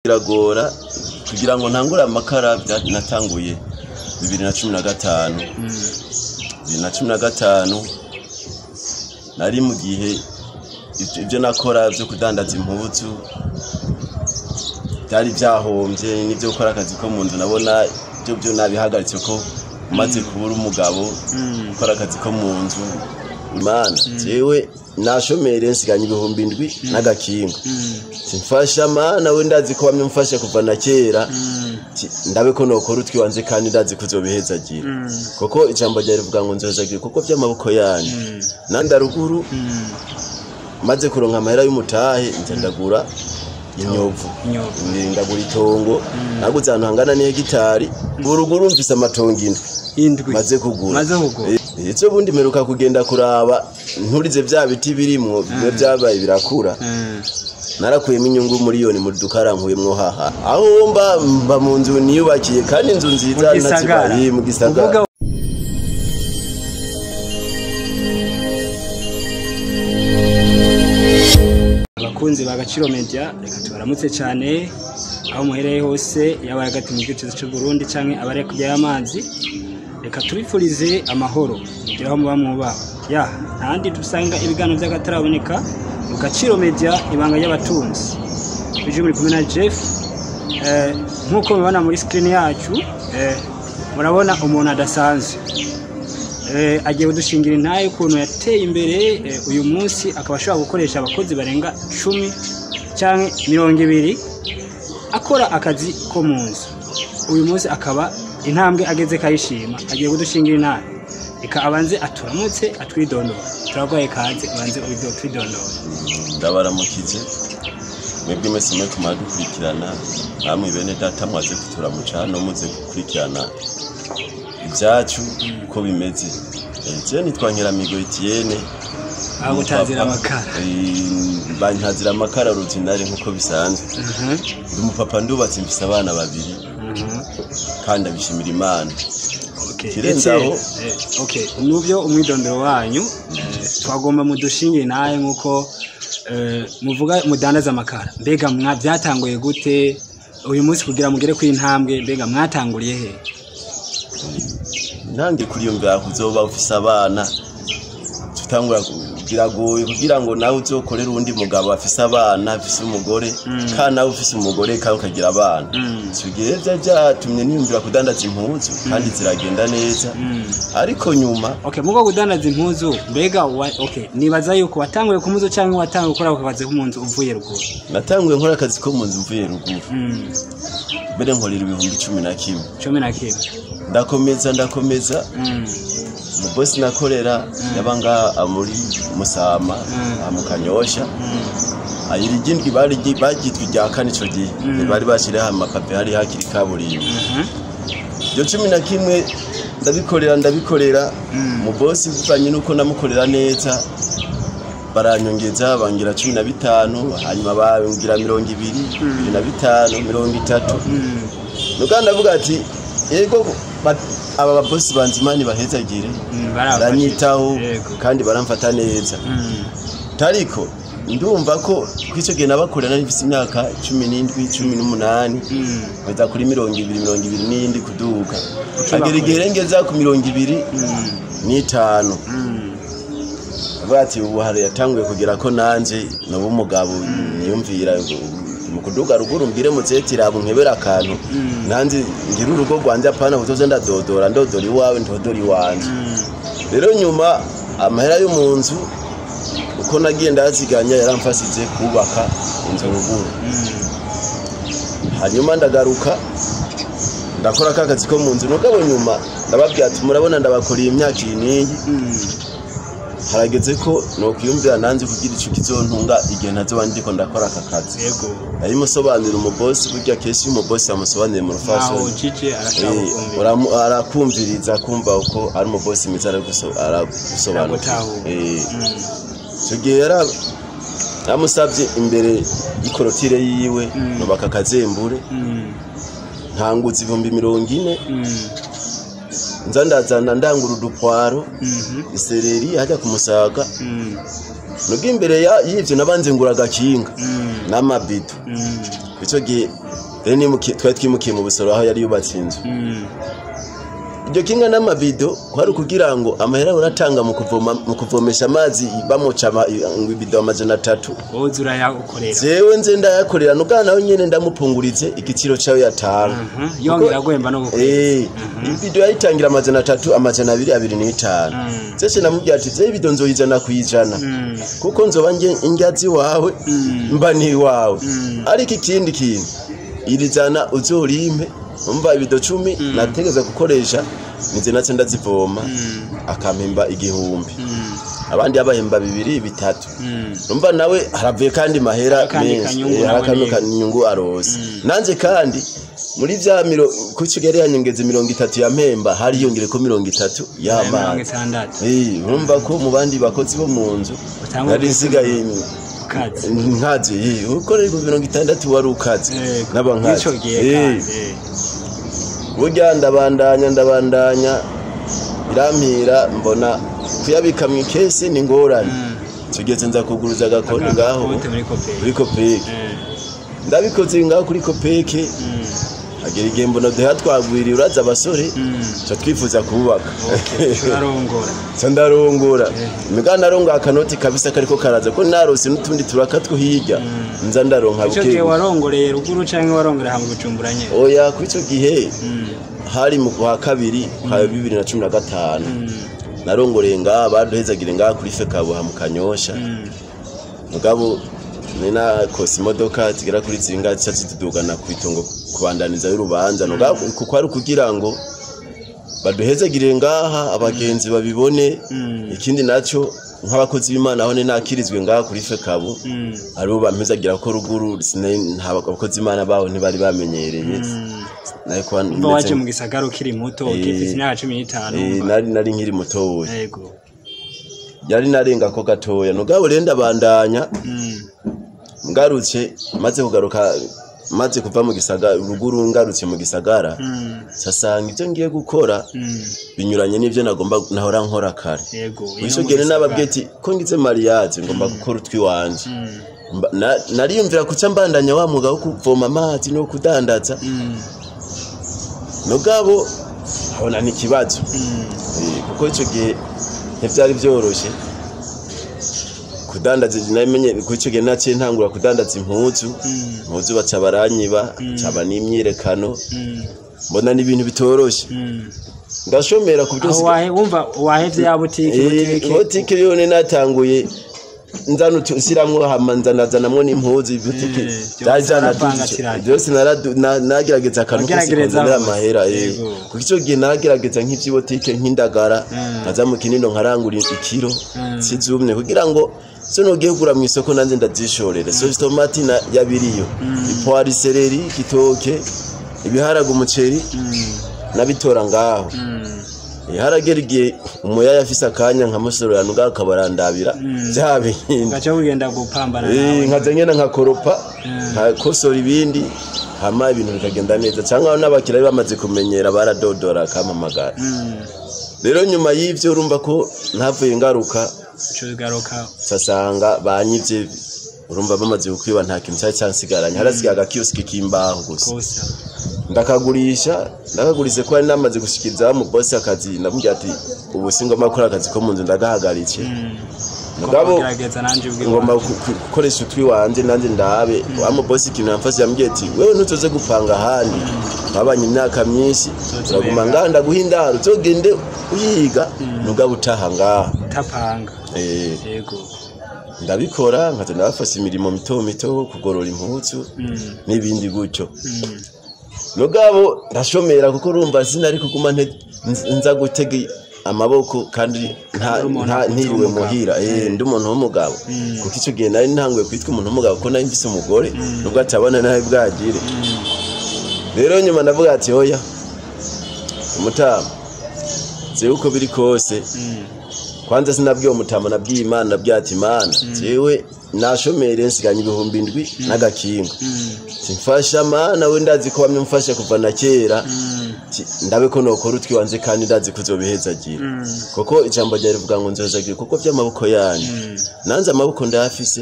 biragora kugira ngo ntangure amakara natanguye 2015 nari mu gihe ibyo nakora byo kudandaza impuzu byari byahombye n'ibyo gukora akazi ko mu nzu nabona byo nabihagaritse ko maze kubura umugabo gukora akazi ko mu nzu Imana jewe nashomere nsiganye 7,000 n'agakingo simfasha mana we ndazi ko bamwe mfasha kuva na kera ndabe ko nokora utwiwanze kandi ndazi kuzobihezagira koko ijambo rya rivuga ngo nzohezagira koko by'amaboko yanyu nanda ruguru maze kuronka amahera y'umutahe ndagura inyovu ndagura itongo naguze ahantu hangana ni hegitari buruguru mfise amatongo indwi maze kugura icyo bundi meruka kugenda kuraba nturize bya biti birimwo bimwe byabaye birakura narakuyemo inyungu miliyoni muri dukarankuyemwo haha aho mba mu nzu niyubakiye kandi inzu nziza nazibaye mu gisagara abakunzi ba Gaciro Media reka tubaramutse cyane aho muhereye hose yaba hagati mu gice cy'u Burundi canke abare kujya amazi reka turifurize amahoro kugira muba muba ya ntandi dusanga ibigano by'agataraboneka mu Gaciro Media ibanga y'abatunzi bije muri kumwe na Jeff nkuko mubona muri screen yacu murabona umuntu adasanzwe agiye kudushingira intaye ukuntu yateye imbere uyu munsi akaba ashobora gukoresha abakozi barenga 10 canke 20 akora akazi ko mu nzu uyu munsi akaba intambwe ageze kayishima agiye kudushingira intaye reka abanze aturamutse atwidondora turagwaye kaze abanze ubyo twidondora ndabaramukije mwebwe mwese mwe kumadukurikirana namwe bene data mwaze kuturamuca no muze gukurikirana ibyacu uko bimeze je nitwankira migo Etienne aho tazira amakara bantazira amakara rutinari nkuko bisanzwe ndi umupapa ndubatse mfise abana babiri kandi abishimira Imana kirenzaho okay nubyo umwidondoro wanyu twagomba mudushingira naye nkuko muvuga mudandaza amakara mbega byatanguye gute uyu munsi kugira mugere ku intambwe mbega mwatanguriye he nange kuriyumvira kuzoba ufise abana tutangura biragoye kugira ngo nawe uzokorera undi mugabo afise abana afise umugore kandi nawe ufise umugore kandi ukagira abana tugiye byatumye niyumvira kudandaza impuzu kandi ziragenda neza ariko nyuma mugo kudandaza impuzu mbega nibaza yuko watanguye ku muzo cyangwa watanguye gukora akazi ko mu nzu uvuye ruguru natanguye nkora akazi ko mu nzu uvuye ruguru mbere nkorera 11 ndakomeza umubosi nakorera yabanga muri Musama amukanyosha ayirigindwi bagitwa rya kane ico gihe bari bashira amapave hari hakiri kaburimbo byo 11 ndabikorera umubosi bivanye nuko namukorera neza baranyongeza bangira 15 hanyuma bangira 20 25 30 nuganda avuga ati yego aba boss banzimani bahezagire baranyitaho kandi baramfata neza tariko ndumva ko kwico gihe nabakorera nifise imyaka 17 18 baza kuri 20 kuduga agera igihe ngeza ku 25 bati ubu hari yatanguye kugira ko nanje nabo umugabo niyumvira mu kuduga ruguru mbire muzetira abo nkebera akantu nanze ngira urugo rwanje apana butoze ndodora iwawe ndodori wanje rero nyuma amahera yo mu nzu uko nagiye ndaziganya yaramfasize kubaka inzu ruguru hanyuma ndagaruka ndakora akazi ko mu nzu nugabo nyuma ndababwira ati murabona ndabakora imyaka iningi harageze ko no kwiyumvira nanze kugira ico kizontunga igihe ntazo ndiko ndakora aka kazi yego ari musobanura umubosi burya kesi umubosi amusobanire mu rufaso arakumviriza kumva uko ari umubosi mwiza aragusobanura tugiye namusabye imbere y'ikorotire yiwe no bakakazembure ntanguzi 40 nzandazana ndangura udupwaro isereri hajya kumusaga nuko imbere y'ivyo nabanze ngura gakinga n'amabido ico gihe rero twari twimukiye mu Busoro aho yari yubatse inzu iryo kinga n'amabido kwari kugira ngo amahera uratanga mu kuvomesha amazi bamuca ibido 300 wozura yakorera jewe nze ndayakorera nugana aho nyene ndamupungurize igiciro cyawe yatanga yongera gwemba no gukorera ibido yayitangira 300 amajana 225 sese namubwira ati je ibido nzoyizana kuyijana kuko nzoba nge ingyazi wawe mba ni wawe ariko ikindi kintu irizana uzorimpe umva ibido 10 nategeza gukoresha nize natse ndazivoma akampemba 1000 abandi abahemba 2 3 umva nawe haravuye kandi mahera menshi harakanuka inyungu arose nanje kandi muri vya kucigere yanyongeze 30 ya mpemba hari yongere ko 30 y'amazi urumva ko mu bandi bakozi bo mu nzu yari sigaye nkazi ukorera 60 wari ukazi n'abankazi burya ndabandanya irampira mbona kuyabika mu ikese ni ngorane tugeze nza kuguruza agakonti ngaho kuri Kopeke ndabikoze ngaho kuri Kopeke agera igihe mbona deha twagwiriye uraza abasore cyo twifuza kubaka ndarongora imigana aronga akanoti kabisa kariko karaza ko narose n'utundi turaka two hirya nza ndaronka buke cyo gihe warongoreye ruguru canke warongera hamwe gucumburanye oya kuri cyo gihe hari mu kwa kabiri kwa 2015 narongoreye ngaha baduhezagire ngaha kuri Fekabo ha mukanyosha mugabo nina kosi imodoka zigera kuri zinga zitudugana kwitongo kubandaniza y'urubanza kuko ari kugira ngo baduhezagire ngaha abagenzi babibone ikindi naco nk'abakozi b'Imana aho nakirizwe ngaha kuri Fekabo ari bampezagira ko ruguru abakozi b'Imana baho ntibari bamenyereye nako waje mu gisagaro kiri muto kifite imyaka 15 nari nkiri muto we yego yari narenga ko gatoya nugabo renda bandanya ngarutse maze kugaruka maze kuva mu gisagara ruguru ngarutse mu gisagara sasanga ivyo ngiye gukora binyuranye n'ivyo nagomba nahora nkora kare yego bisho gene nababweti ko ngize mariage ngomba gukora utwi wanje nariyumvira kuca mbandanya wa muga wo kuvoma amazi no kudandaza nugabo abona ni kibazo kuko ico gihe ntivyari byoroshe kudandaza namenye kuco gihe nace ntangura kudandaza impuzu baca baranyiba caba n'imyirekano mbona ni ibintu bitoroshe ndashomera ku byose wumva wahevye ya butike yone natanguye nzanu siramwo hamanzanazanamwo n'impuzu butike zajana byose nagerageza akantu kose amahera kuko ico gihe nagerageza nk'ivyibotike nk'indagara nkaza mu kinino nkarangura ikiro sizumne kugira ngo sono gehugura mu isoko nanze ndazishorera so tomati na yabiriyo ipoari seleri kitoke ibiharaga umuceri nabitora ngaho haragera igihe umuya yafise akanya nkamusorera nuga kabarandabira byabinda ngaca ugenda gupambana nkaze nyene nkakoropa nkakosora ibindi hama ibintu bikagenda neza cyangwa n'abakira bamaze kumenyera baradodora kamamagara rero nyuma y'ivyo urumva ko ntavuye ngaruka sasanga banyivye urumva bamaze kukwiba nta kintu cyari cyansigaranye harasigaye agakioski kimbaho gusa ndakagurize ko ari namaze gushikiriza mu boss akazi ndamubwira ati ubu singo makora akazi ko mu nzu ndagahagaritse mugabo ngomba gukoresha utwi wanje nanje ndabe wa boss ikintu yamfashe yambwiye ati wewe ntuzoze gupanga handi babanye imyaka myinshi uraguma nganda guhindara uzogende uyiga nugabo utaha ngaha utapanga yego ndabikora nkaza nabafashe imirimo mito kugorora impuzu n'ibindi gutyo nugabo ndashomera kuko urumva sinari kuguma nza gutega amaboko kandi ntiriwe muhira ndi umuntu w'umugabo kuko icyo gihe nari ntanguye kwitwa umuntu w'umugabo ko nari mfise umugore nubwo atabona nawe bwagire rero nyuma ndavuga ati oya umutama zewe uko biri kose kwanza sinabwiye umutama nabwiye Imana nabwiye ati Imana jewe nashomere nsiganye ibihumbi 7 n'agakingo mfasha mana we ndazi ko bamwe mfasha kuva na kera ndabe ko nokora utwiwanze kandi ndazi kuzobihezagira kuko ijambo rya rivuga ngo nzozagira kuko by'amaboko yanyu nanze amaboko ndafise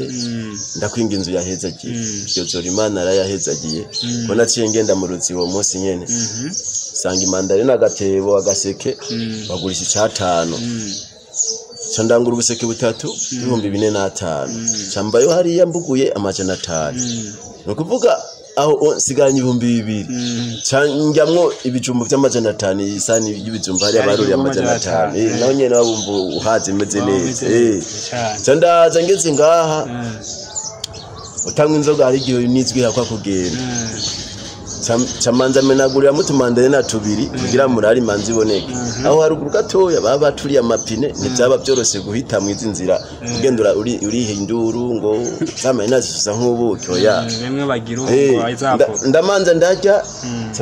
ndakwinga inzu yahezagiye iryo zora Imana arayahezagiye ko naciye ngenda mu ruzi uwo munsi nyene sanga imandarena agatebo agaseke bagurisha icatano candangura ubuseke butatu 4,500 cambayo hariya mbuguye amajana 5 no kuvuga aho siganye 2,000 canjamwo ibijumbu by'amajana 5 isani y'ibijumbu hari abaruri amajana 5 naho nyene wabumva uhaze meze neza candaza ngeze ngaha utanga inzoga hari igihe nizwira kwa kugenda chamanza menagurira mutumandarena 2 kugira murari manzi boneke aho haruguru gatoya baba baturiye amapine ntibyaba byorose guhita mu izinzira kugendura uri hinduru ngo zamena zisusa nk'ubuki oya bemwe bagira ubwo azapo ndamanza ndajya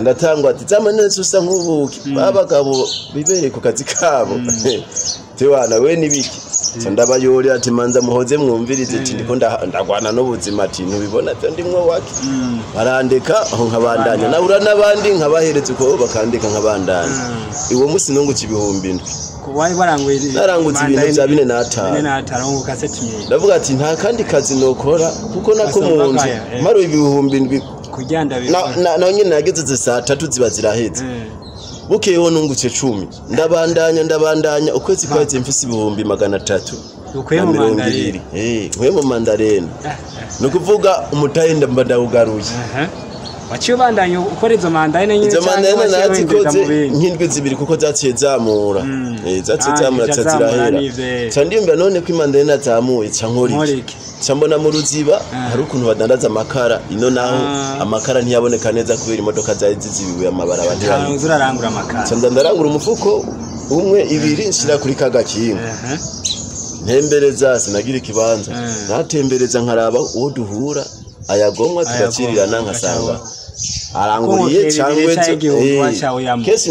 ndatangwa ati zamena zisusa nk'ubuki babagabo bibereye ku kazi kabo tewana we nibiki ndabayore ati manza muhoze mwumvirize ati ndiko ndagwana n'ubuzima ati ntubibona byo ndimwo wake barandeka aho nkabandanya nabura nabandi nkabahereza uko bakandika nkabandanya iwo musi nunguka ibihumbi 7 wari waranguye narangutse ibintu bya 4 ngo kaseti ndavuga ati nta kandi kazi nokora kuko nako munzu maro ibihumbi 7 kujyanda na nyine nageze saa 3 ziba ziraheze bukeyeho nunguke 10 ndabandanya ukwezi kwaheze mfise ibihumbi 300 ukwe mu mandarena nkwe mu mandarena no kuvuga umutahenda mbadawugaruye waciye bandanye ukora izo mandarena nyine cyane nazikoze nk'indwi zibiri kuko zaciye zamura zaciye zamura zirahera cyandimba none ko imandarena zamuye cyankoriki cyambona mu ruziba hari ukuntu badandaza amakara ino naho amakara ntiyaboneka neza kubera imodoka zari zizibiwe amabara badira zurarangura amakara cyanda ndarangura umufuko umwe 2 nshira kuri kagakinga ntembereza sinagira ikibanza natembereza nkaraba uwo duhura ayagomwa tugacirirana nkasanga aranguriye cyangwe kesi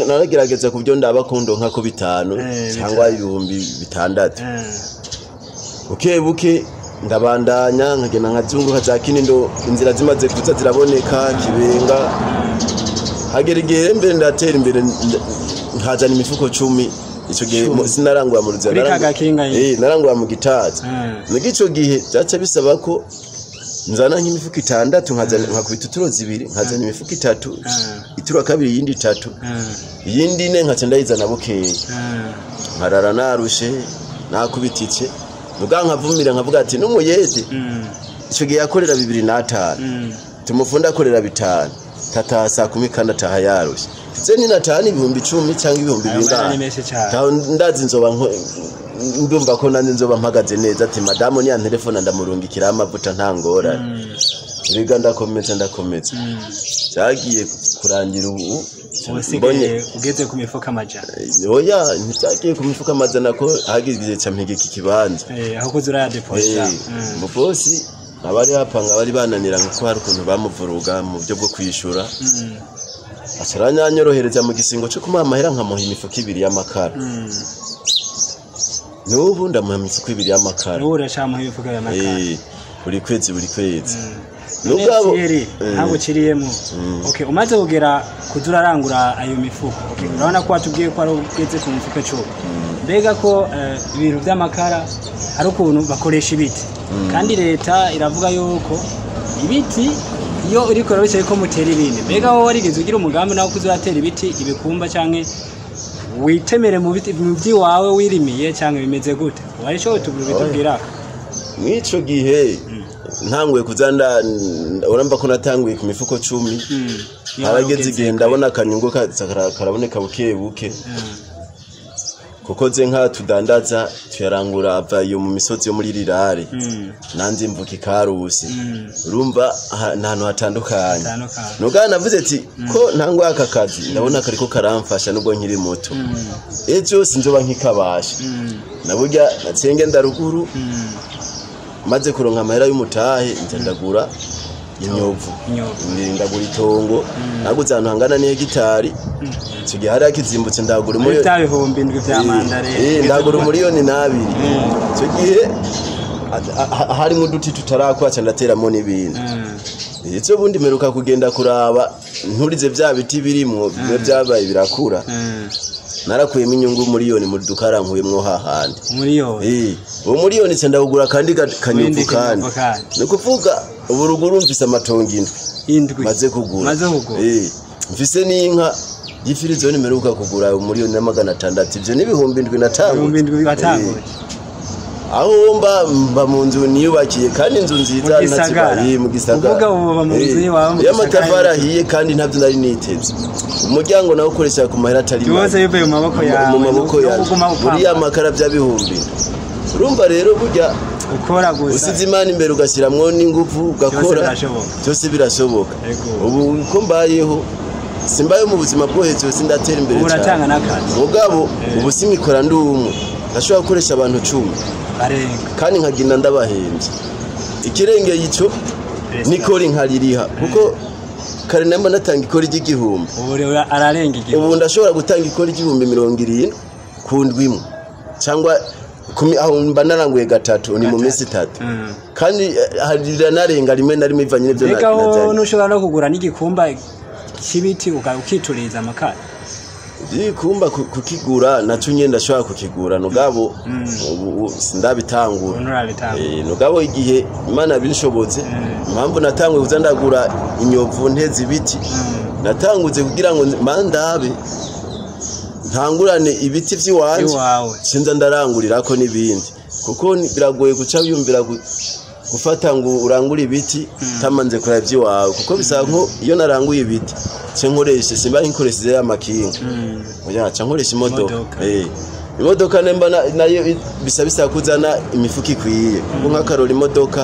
naragerageza kubyo ndabakundo nkako 5 cyangwa 6,000 buke ndabandanya nkagena nkazunguka za kinindo inzira zimaze kuza ziraboneka kibenga hagerigere mbere ndatera imbere nkazana imifuko 10 ico gihe sinarangura mu ruzira narangura mu gitaza nigico gihe byaca bisaba ko nzana nk'imifuko 6 nkazana nkakubita uturo 2 nkazana imifuko 3 ituro kabiri yindi 3 yindi 4 nkaca ndayizana bukeye nkarara narushe nakubitice nuga nkavumira nkavuga ati numuyede ico gihe yakorera 2,500 tumufunda akorera 5 tata saa 10 kandi ataha yarushe zeni natani 10,000 cyangwa 2,000 ndazi nzoba ndumva ko nandi nzoba mpagaze neza ati madame ni ya telefone ndamurungikira amavuta ntangora biga ndakomeza cyagiye kurangira ubu mbonye ugeze ku mifuka amajana oya ntacyagiye ku mifuka amajana ko hagize campege kikibanza aho kuzura ya deposit mufosi abari hapanga bari bananira nko hari ukuntu bamuvuruga mu byo bwo kwishura asaranyanyorohereza mu gisingo cyo kumuha amahera nkamuha imifuka 2 y'amakara n'ubu ndamuha imifuka 2 y'amakara n'ubu urashamuha imifuka y'amakara buri kwezi nubwo ntabwo kiriyemo okay umaze kugera kuzura arangura ayo mifuko okay urabona ko watubwiye ko ari ugeze ku mifuka 10 mbega ko ibintu by'amakara ari ukuntu bakoresha ibiti kandi leta iravuga yuko ibiti iyo uri korabishe ko mutera ibindi mbega wowe warigeze ugira umugambi nawo kuzuratera ibiti ibikumba canke witemere mu biti wawe wirimiye canke bimeze gute wari cyo bitubwira mwico gihe ntangwe kuzanda uramba ko natanguye ku mifuko 10 harageze igihe ndabona akanyungu karaboneka buke kuko ze nka tudandaza tuyarangura avayo mu misozi yo muri rirare nanze mvuka ikarusi urumva ntantu hatandukanye nuga navuze ati ko ntangwe aka kazi ndabona kariko karamfasha nubwo nkiri muto ejo sinzoba nkikabasha naburya natsenge ndaruguru maze kuronka amahera y'umutahe ndagura inyovu ndagura itongo naguze ahantu hangana ni hegitari kigiye hari akizimbutse ndagura muri ibihumbi 7 vya mandare ndagura miliyoni 2 cyo gihe harimo uduti tutarakwa cyane ndateramo n'ibindi icyo bundi meruka kugenda kuraba nturize bya biti birimwo bibe byabaye birakura narakuyemo inyungu miliyoni muri dukarankuyemo hahandi uwo miliyoni cyenda kugura kandi kanyuvu kandi ni kuvuga ubu ruguru mfise amatongo indwi maze kugura mfise n'inka y'ifirizoni meruka kugura miliyoni na 600 ivyo n'ibihumbi 7 aho mba mu nzu niyubakiye kandi inzu nziza ntazibaye mu gisagara y'amatafari ahiye kandi ntabyo nari niteze umuryango nawo ukoresha ku mahera atari mu maboko yawe muri ya makara by'abihumbi urumva rero burya ukora gusa usize imana imbere ugashiramwo n'ingufu ugakora byose birashoboka ubu ko mbayeho simbaye mu buzima bwo hejuru sindatera imbere cyane uratanga n'akazi mugabo ubu simikora ndumwe ndashobora gukoresha abantu 10 kandi nkagina ndabahembye ikirenge yico nikori nkaririha kuko kare namba natanga ikori ry'igihumbi ubu ararenga igihumbi ubu ndashobora gutanga ikori ry'ibihumbi 70 ku ndwimwe cyangwa aho mba naranguye gatatu ni mu minsi 3 kandi harira narenga rimwe na rimwe ivanye n'ibyo najyanye nushobora no kugura n'igikumba kibiti ukituriza amakara igikumba kukigura naco nyenda ndashobora kukigura nugabo ubu sindabitangura nugabo igihe imana binshobotse impamvu natangwe kuza ndagura inyovu ntezi biti natanguze kugira ngo mandabe ntangurane ibiti by'iwanje sinza ndarangurirako n'ibindi kuko biragoye guca yumvira gufata ngo urangure ibiti tamanze kora by'iwawe kuko bisaba nko iyo naranguye ibiti cyenkoreshe simba inkoresheje y'amakinga oya cyankoresha imodoka imodoka nemba nayo bisaba kuzana imifuka ikwiye kuko nk'akarora imodoka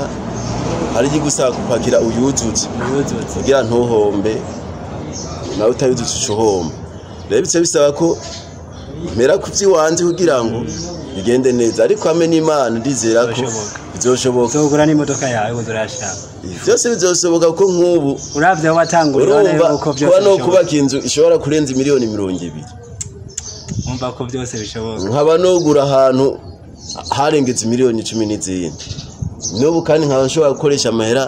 ari gusaba kupakira uyuzuze kugira ntuhombe nawe utayuzuze ucohomba rero bisaba ko mera kuby'iwanje kugira ngo bigende neza ariko ame n'Imana ndizera ko bizoshoboka zogura n'imodoka yawe uzurashaka byose bizoshoboka ko nk'ubu uravye watangurira uko byose no kubaka inzu ishobora kurenza miliyoni 200 umva ko byose bishoboka nkaba nogura ahantu harengeze miliyoni 10 n'ubu kandi nkaba nshobora gukoresha amahera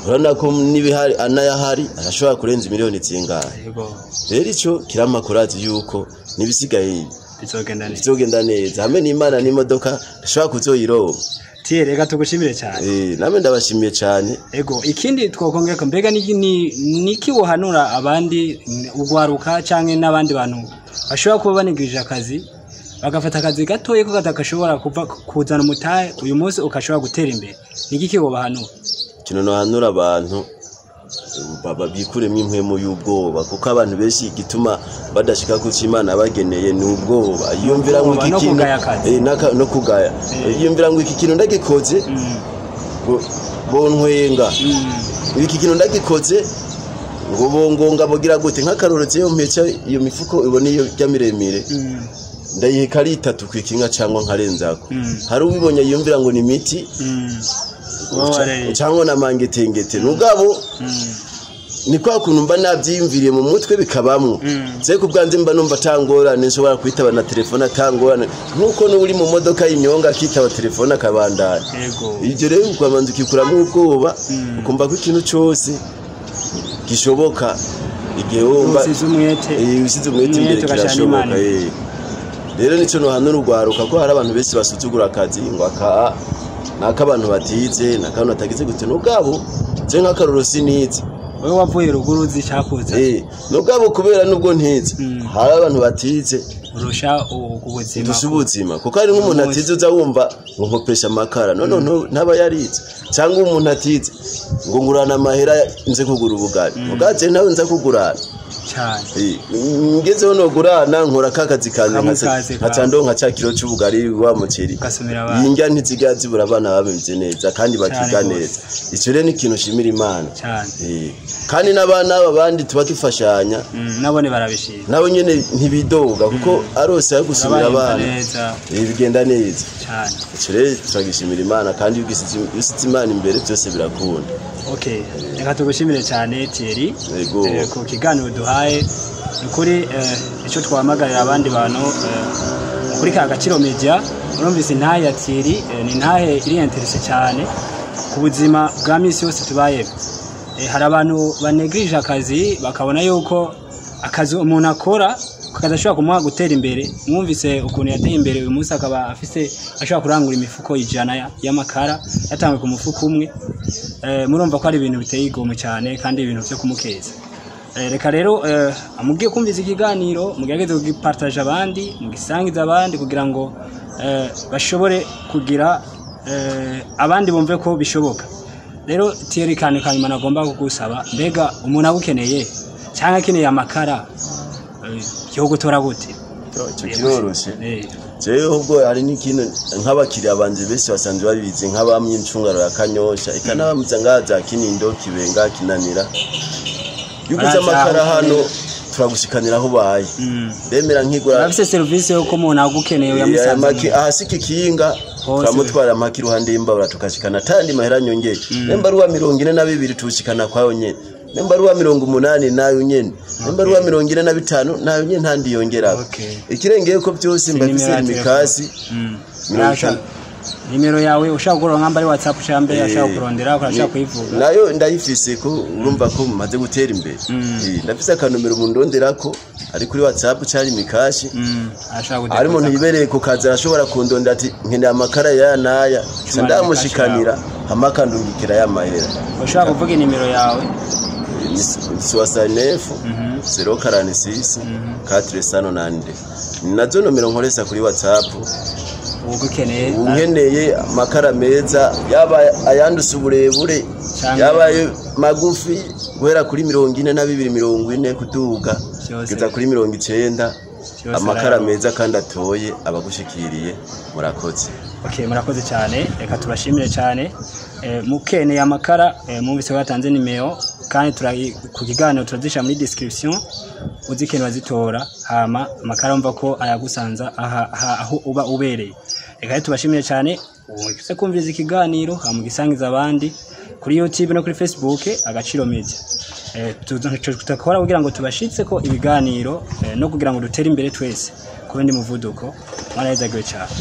urana ko nibihari anayahari arashobora kurenza miliyoni zingahe rero ico kiramakurazi yuko nibisigaye bizogenda neza hamwe n'Imana n'imodoka ashobora kuzoyironka reka tugushimire cyane name ndabashimiye cyane ego ikindi twokongera mbega niki wohanura abandi ugwaruka canke n'abandi bantu bashobora kuba banigirije akazi bagafata akazi gatoye ko katakashobora kuzana umutahe uyu munsi ukashobora gutera imbere niki wobahanura kino no hanura abantu baba bikuremo impwemo y'ubwoba kuko abantu benshi gituma badashika ku Imana bageneye ni ubwoba yumvira ngo iki kintu no kugaya yumvira ngo iki kintu ndagikoze bontwenga iki kintu ndagikoze ngo bongonga bogira gute nk'akarorotse yo mpeca iyo mifuko ibone iyo byamiremire ndayiheka ari 3 kwikinga cyangwa nkarenzako hari ubibonye yumvira ngo ni miti cyangwa na mangetengete nugabo ni kwa kuntu mba nabyiyumviriye mu mutwe bikabamwo ze kubwanze mba numva tangorane nshobora kwitaba na telefone tangorane nkuko no uri mu modoka y'inyonga kitaba telefone akabandana ibyo rero ukamanza ukikuramo ubwoba ukumva ko ikintu cyose gishoboka igihe wumva usize umwete imbere kirashoboka rero nico no hano rugwaruka ko hari abantu bese basuzugura akazi ngo n'akabantu batize n'akantu atagize gute nugabo je nk'akaroro sinize wewe wavuye ruguru zicyakuze nugabo kubera nubwo ntize hari abantu batize urusha ubuzima kuko ari nk'umuntu atize uza wumva ngo nkopesha amakara none ntaba yarize cyangwa umuntu atize ngo ngurana amahera nze kugura ubugari ugaze nawe nza kugurana cyane ngezeho no gurana nkora kakazi kanjye nkacando nka cyakiro cy'ubugari wa muceri yinjya ntiziga zibura abana babimze neza kandi bakiga neza icyo rero ni ikintu shimira Imana cyane kandi n'abana babandi tubakifashanya nabone barabishira nabo nyene ntibidoga kuko arose yo gusubira abana bigenda neza cyane icyo rero turagishimira Imana kandi yusize Imana imbere byose birakunda reka tugushimire cyane Thierry ku kiganiro duhaye ukuri icyo twamagarira abandi bantu kuri ka Agaciro Media. Urumvise intahe ya Thierry ni intahe iri interesse cyane ku buzima bwa misi yose tubaye. Hari abantu banegirije akazi bakabona yuko akazi umuntu akora kadashobora kumuha gutera imbere. Mwumvise ukuntu yateye imbere uyu munsi akaba afise ashobora kurangura imifuko 100 y'amakara yatangwe ku mufuko umwe. Murumva ko ari ibintu biteye igomwe cyane kandi ibintu byo kumukeza. Reka rero amugiye kumviza ikiganiro mugerageze kugipartage abandi mugisangiza abandi kugira ngo bashobore kugira abandi bumve ko bishoboka. Rero Thierry kandi kanyuma nagomba kugusaba mbega umuntu agukeneye cyangwa akeneye amakara yo gutora gute? Cyo kiroroshe. Jewe ubwo hari n'ikintu nk'abakiriya banje bese basanzwe babizi nk'abamye incungaro ya Kanyosha ikanabamuza ngaza Kinindo Kibenga Kinanira. Yuguze amakara hano turagushikanira aho baye. Bemera nkigura afise service yo ko umuntu agukeneye yamusanze. Ahasiki kinga turamutwara amaki ruhande y'imbabura tukashikana tandi mahera nyongeye. Nemba ruwa 42 tushikana kwayo nyene. Nemba ruwa 80 nayo nyene. Nemba ruwa 45 nayo nyene ntandi yongera. Ikirengeye ko byose mbafise imikasi. Nimero yawe ushaka gukora nkamba ari WhatsApp cyambe yashaka kurondera ukashaka kuyivuga. Nayo ndayifise ko urumva ko maze gutera imbere. Ndafise akanomero mundonderako ari kuri WhatsApp cyari mikashi. Ari muntu yibereye ku kazi arashobora kundonda ati nkeneye amakara ya naya. Sandamushikanira amakandungikira ya mahera. Ushaka kuvuga nimero yawe? 69 046 498. Nazo nomero nkoresa kuri WhatsApp. Unkeneye amakara meza yaba ayandusa uburebure yaba magufi guhera kuri 42 kuduga kugeza kuri 90 amakara meza kandi atoye abagushikiriye murakoze. Murakoze cyane, reka turashimire cyane. Mukeneye amakara mumvise batanze nimero kandi ku kiganiro turazisha muri description uzikeneye wazitora hama amakara umva ko ayagusanza aho uba ubereye. Reka tubashimire cyane ufise kumviriza ikiganiro hamugisangiza abandi kuri YouTube no kuri Facebook Agaciro Media. Tutakora kugira ngo tubashitse ko ibiganiro no kugira ngo dutere imbere twese ku bindi muvuduko. Mwana yeza gwe cyane.